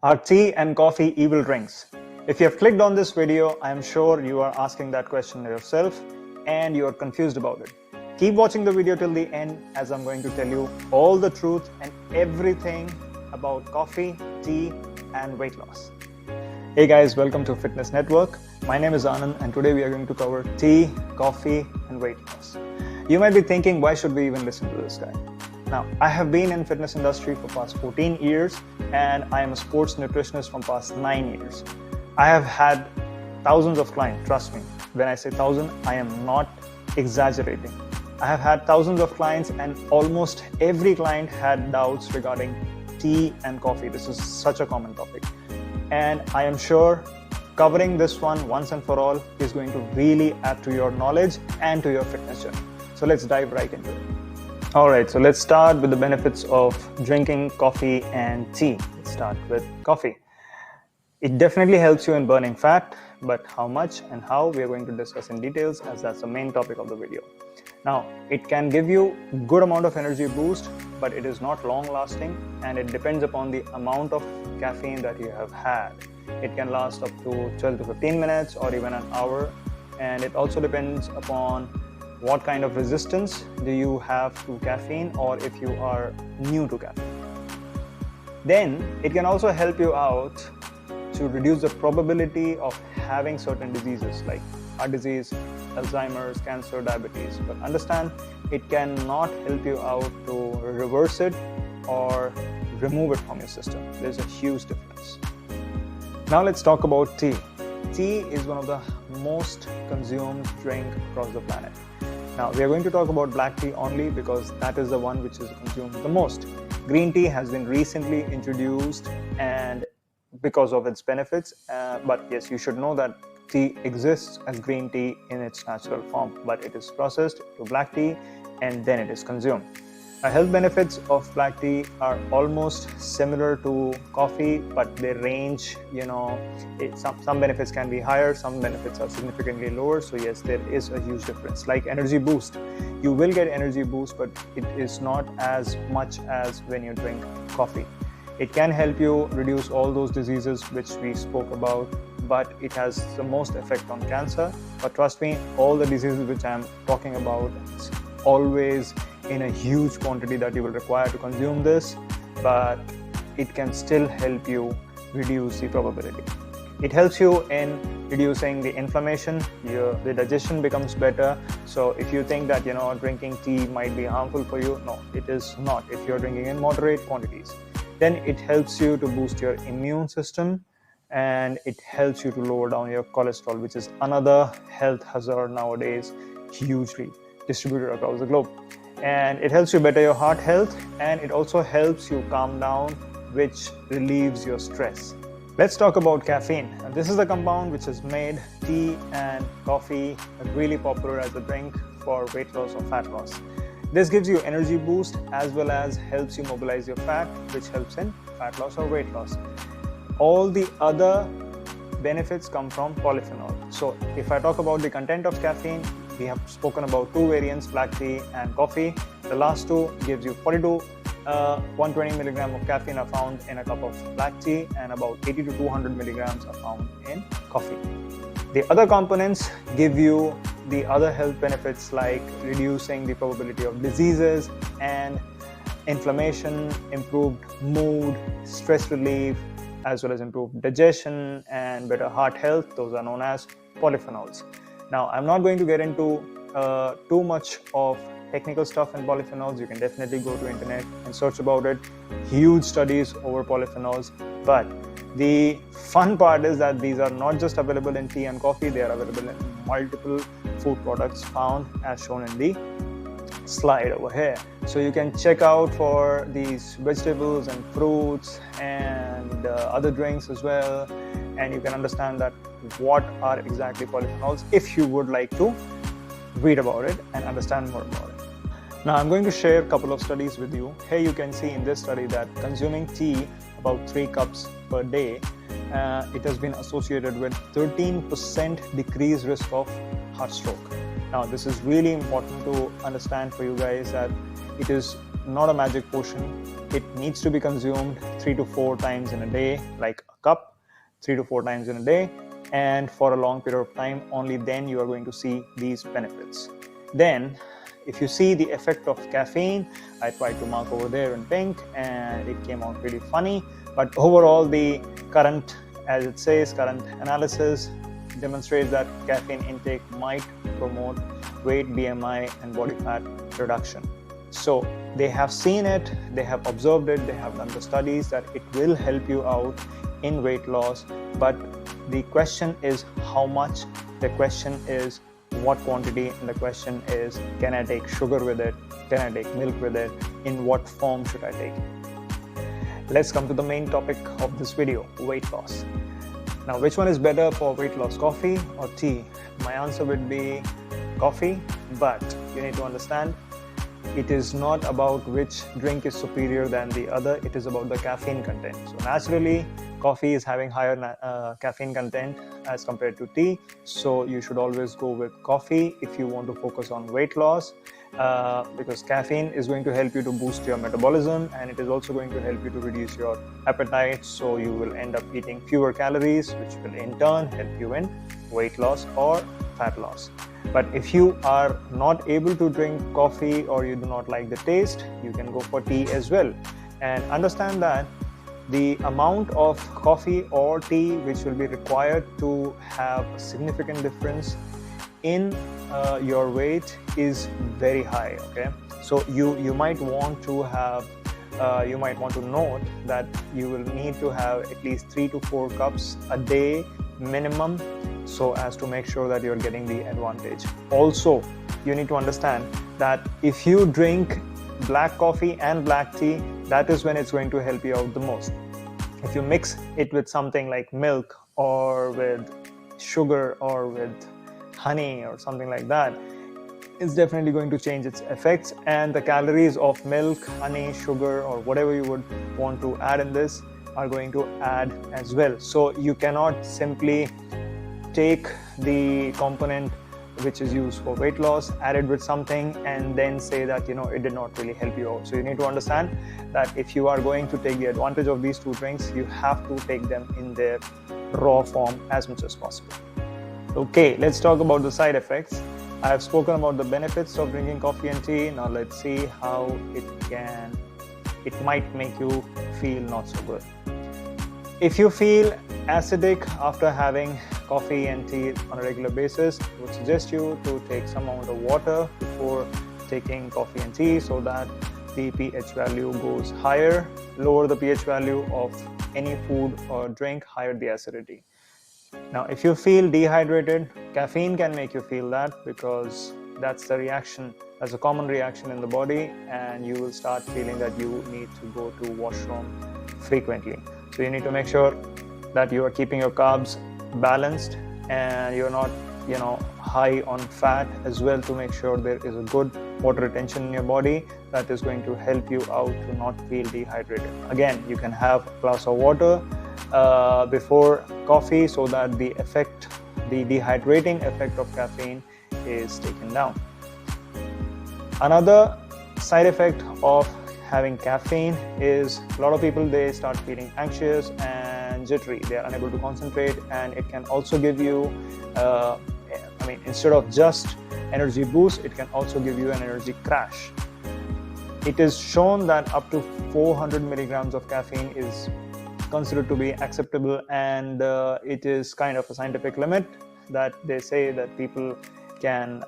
Are tea and coffee evil drinks? If you have clicked on this video, I am sure you are asking that question yourself and you are confused about it. Keep watching the video till the end as I'm going to tell you all the truth and everything about coffee, tea and weight loss. Hey guys, welcome to Fitness Network. My name is Anand and today we are going to cover tea, coffee and weight loss. You might be thinking, why should we even listen to this guy? Now, I have been in fitness industry for past 14 years and I am a sports nutritionist from past 9 years. I have had thousands of clients, trust me. When I say thousand, I am not exaggerating. I have had thousands of clients and almost every client had doubts regarding tea and coffee. This is such a common topic. And I am sure covering this one once and for all is going to really add to your knowledge and to your fitness journey. So let's dive right into it. Alright, so let's start with the benefits of drinking coffee and tea. Let's start with coffee. It definitely helps you in burning fat, but how much and how we are going to discuss in details as that's the main topic of the video. Now, it can give you a good amount of energy boost, but it is not long lasting and it depends upon the amount of caffeine that you have had. It can last up to 12 to 15 minutes or even an hour, and it also depends upon what kind of resistance do you have to caffeine or if you are new to caffeine. Then it can also help you out to reduce the probability of having certain diseases like heart disease, Alzheimer's, cancer, diabetes. But understand, it cannot help you out to reverse it or remove it from your system. There's a huge difference. Now let's talk about tea. Tea is one of the most consumed drink across the planet. Now, we are going to talk about black tea only because that is the one which is consumed the most. Green tea has been recently introduced and because of its benefits, but yes, you should know that tea exists as green tea in its natural form, but it is processed to black tea and then it is consumed. Health benefits of black tea are almost similar to coffee, but they range, some benefits can be higher, some benefits are significantly lower. So yes, there is a huge difference. Like energy boost, you will get energy boost, but it is not as much as when you drink coffee. It can help you reduce all those diseases which we spoke about, but it has the most effect on cancer. But trust me, all the diseases which I'm talking about, it's always in a huge quantity that you will require to consume this, but it can still help you reduce the probability. It helps you in reducing the inflammation, the digestion becomes better. So if you think that drinking tea might be harmful for you, no, it is not if you're drinking in moderate quantities. Then it helps you to boost your immune system and it helps you to lower down your cholesterol, which is another health hazard nowadays, hugely distributed across the globe. And it helps you better your heart health and it also helps you calm down, which relieves your stress. Let's talk about caffeine. And this is the compound which has made tea and coffee really popular as a drink for weight loss or fat loss. This gives you energy boost as well as helps you mobilize your fat, which helps in fat loss or weight loss. All the other benefits come from polyphenol. So if I talk about the content of caffeine, we have spoken about two variants, black tea and coffee. The last two gives you 120 milligram of caffeine are found in a cup of black tea and about 80 to 200 milligrams are found in coffee. The other components give you the other health benefits like reducing the probability of diseases and inflammation, improved mood, stress relief, as well as improved digestion and better heart health. Those are known as polyphenols. Now, I'm not going to get into too much of technical stuff in polyphenols. You can definitely go to internet and search about it. Huge studies over polyphenols. But the fun part is that these are not just available in tea and coffee. They are available in multiple food products found as shown in the slide over here. So you can check out for these vegetables and fruits and other drinks as well, and you can understand that what are exactly polyphenols if you would like to read about it and understand more about it. Now I'm going to share a couple of studies with you. Here you can see in this study that consuming tea about 3 cups per day, it has been associated with 13% decreased risk of heart stroke. Now this is really important to understand for you guys that it is not a magic potion. It needs to be consumed 3 to 4 times in a day, like a cup, 3 to 4 times in a day, and for a long period of time. Only then you are going to see these benefits. Then if you see the effect of caffeine, I tried to mark over there in pink and it came out really funny, but overall the current, as it says, current analysis demonstrates that caffeine intake might promote weight, BMI and body fat reduction. So they have seen it, they have observed it, they have done the studies that it will help you out in weight loss, but the question is how much, the question is what quantity, and the question is, can I take sugar with it, can I take milk with it, in what form should I take it? Let's come to the main topic of this video, weight loss. Now, which one is better for weight loss, coffee or tea? My answer would be coffee, but you need to understand it is not about which drink is superior than the other, it is about the caffeine content. So naturally, coffee is having higher caffeine content as compared to tea, so you should always go with coffee if you want to focus on weight loss, because caffeine is going to help you to boost your metabolism, and it is also going to help you to reduce your appetite, so you will end up eating fewer calories, which will in turn help you in weight loss or fat loss. But if you are not able to drink coffee or you do not like the taste, you can go for tea as well. And understand that the amount of coffee or tea which will be required to have a significant difference in your weight is very high. Okay, so you might want to have you might want to note that you will need to have at least 3 to 4 cups a day minimum, so as to make sure that you're getting the advantage. Also, you need to understand that if you drink black coffee and black tea, that is when it's going to help you out the most. If you mix it with something like milk or with sugar or with honey or something like that, it's definitely going to change its effects, and the calories of milk, honey, sugar or whatever you would want to add in this are going to add as well. So you cannot simply take the component which is used for weight loss, add it with something and then say that it did not really help you out. So you need to understand that if you are going to take the advantage of these two drinks, you have to take them in their raw form as much as possible. Okay, let's talk about the side effects. I have spoken about the benefits of drinking coffee and tea. Now let's see how it might make you feel not so good. If you feel acidic after having coffee and tea on a regular basis, I would suggest you to take some amount of water before taking coffee and tea so that the pH value goes higher. Lower the pH value of any food or drink, higher the acidity. Now, if you feel dehydrated, caffeine can make you feel that, because that's the reaction, that's a common reaction in the body, and you will start feeling that you need to go to washroom frequently. So you need to make sure that you are keeping your carbs balanced and you're not high on fat as well, to make sure there is a good water retention in your body that is going to help you out to not feel dehydrated. Again, you can have a glass of water before coffee so that the dehydrating effect of caffeine is taken down. Another side effect of having caffeine is a lot of people, they start feeling anxious and jittery. They are unable to concentrate, and it can also give you instead of just energy boost, it can also give you an energy crash. It is shown that up to 400 milligrams of caffeine is considered to be acceptable, and it is kind of a scientific limit that they say that people can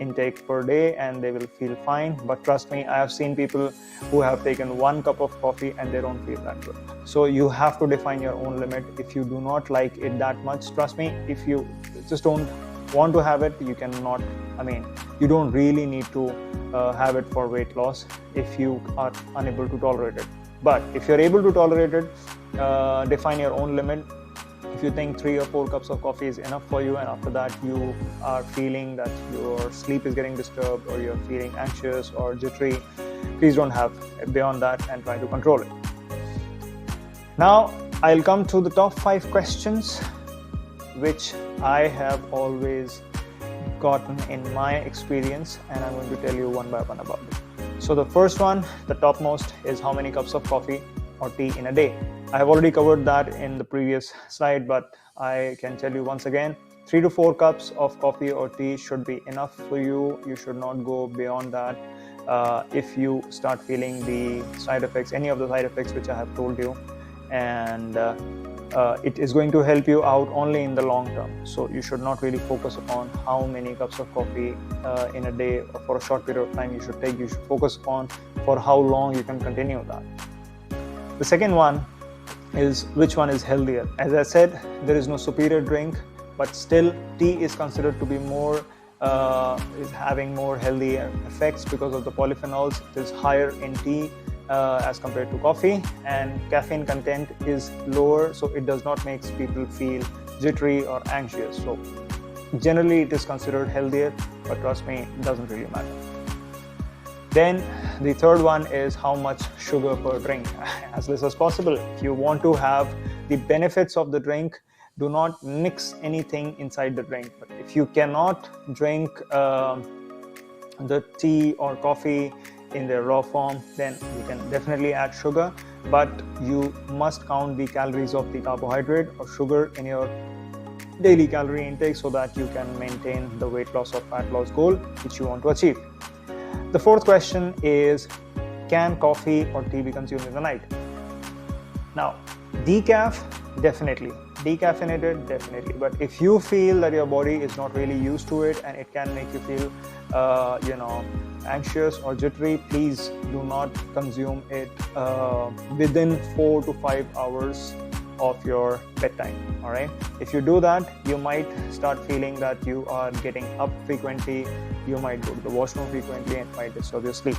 intake per day and they will feel fine. But trust me, I have seen people who have taken 1 cup of coffee and they don't feel that good. So you have to define your own limit. If you do not like it that much, trust me, if you just don't want to have it, you cannot, you don't really need to have it for weight loss if you are unable to tolerate it. But if you're able to tolerate it, define your own limit. If you think 3 or 4 cups of coffee is enough for you, and after that you are feeling that your sleep is getting disturbed or you're feeling anxious or jittery, please don't have beyond that and try to control it. Now I'll come to the top 5 questions which I have always gotten in my experience, and I'm going to tell you one by one about it. So the first one, the topmost, is how many cups of coffee or tea in a day. I have already covered that in the previous slide, but I can tell you once again, 3 to 4 cups of coffee or tea should be enough for you. You should not go beyond that. If you start feeling the side effects, any of the side effects which I have told you, and it is going to help you out only in the long term. So you should not really focus upon how many cups of coffee in a day or for a short period of time you should take. You should focus on for how long you can continue that. The second one is which one is healthier. As I said, there is no superior drink, but still tea is considered to be more is having more healthy effects because of the polyphenols. It is higher in tea as compared to coffee, and caffeine content is lower, so it does not make people feel jittery or anxious. So generally it is considered healthier, but trust me, it doesn't really matter. Then the third one is how much sugar per drink, as less as possible. If you want to have the benefits of the drink, do not mix anything inside the drink. But if you cannot drink the tea or coffee in their raw form, then you can definitely add sugar, but you must count the calories of the carbohydrate or sugar in your daily calorie intake so that you can maintain the weight loss or fat loss goal which you want to achieve. The fourth question is, can coffee or tea be consumed in the night? Now, decaf, definitely. Decaffeinated, definitely. But if you feel that your body is not really used to it and it can make you feel, anxious or jittery, please do not consume it within 4 to 5 hours of your bedtime. All right. If you do that, you might start feeling that you are getting up frequently. You might go to the washroom frequently and it might disturb your sleep.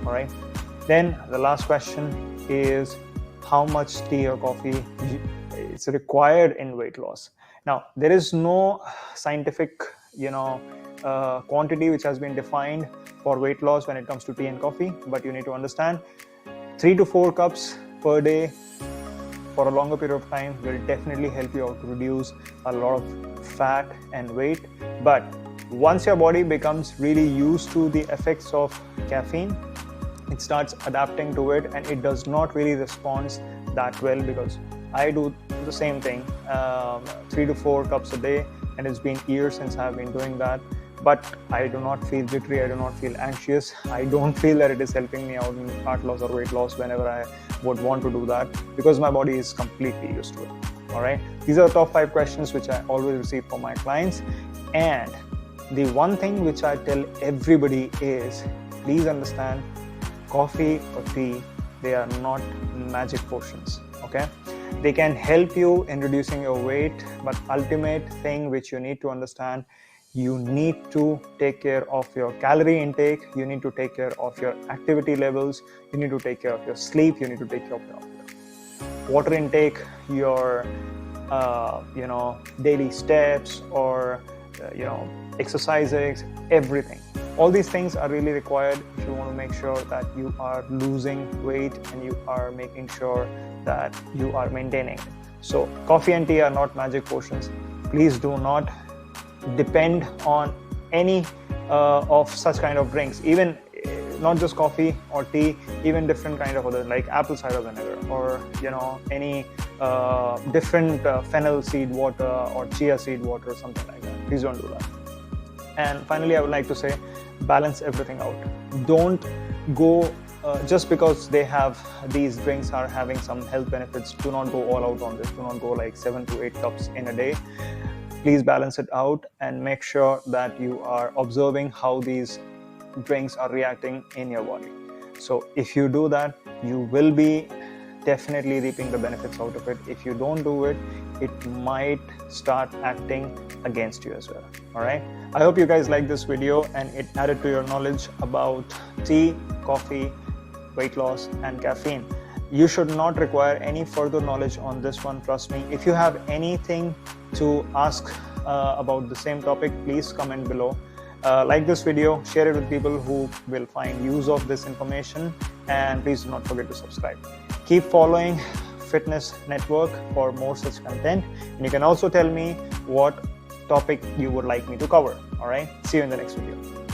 All right. Then the last question is, how much tea or coffee is required in weight loss? Now, there is no scientific, quantity which has been defined for weight loss when it comes to tea and coffee, but you need to understand 3 to 4 cups per day for a longer period of time will definitely help you out to reduce a lot of fat and weight. But once your body becomes really used to the effects of caffeine, it starts adapting to it and it does not really respond that well, because I do the same thing, 3 to 4 cups a day, and it's been years since I've been doing that, but I do not feel jittery, I do not feel anxious, I don't feel that it is helping me out in fat loss or weight loss whenever I would want to do that, because my body is completely used to it. All right, these are the top 5 questions which I always receive from my clients, and the one thing which I tell everybody is, please understand, coffee or tea, they are not magic potions. Okay, they can help you in reducing your weight, but ultimate thing which you need to understand, you need to take care of your calorie intake, you need to take care of your activity levels, you need to take care of your sleep, you need to take care of your water intake, your daily steps, or exercises, everything. All these things are really required if you want to make sure that you are losing weight and you are making sure that you are maintaining it. So coffee and tea are not magic potions. Please do not depend on any of such kind of drinks, even not just coffee or tea, even different kind of other, like apple cider vinegar, or any different fennel seed water or chia seed water or something like that. Please don't do that. And finally, I would like to say, balance everything out. Don't go just because these drinks are having some health benefits, do not go all out on this. Do not go like 7 to 8 cups in a day. Please balance it out and make sure that you are observing how these drinks are reacting in your body. So if you do that, you will be definitely reaping the benefits out of it. If you don't do it, it might start acting against you as well. All right, I hope you guys like this video and it added to your knowledge about tea, coffee, weight loss, and caffeine. You should not require any further knowledge on this one, trust me. If you have anything to ask about the same topic, please comment below. Like this video, share it with people who will find use of this information, and please do not forget to subscribe. Keep following Fitness Network for more such content, and you can also tell me what topic you would like me to cover. All right, see you in the next video.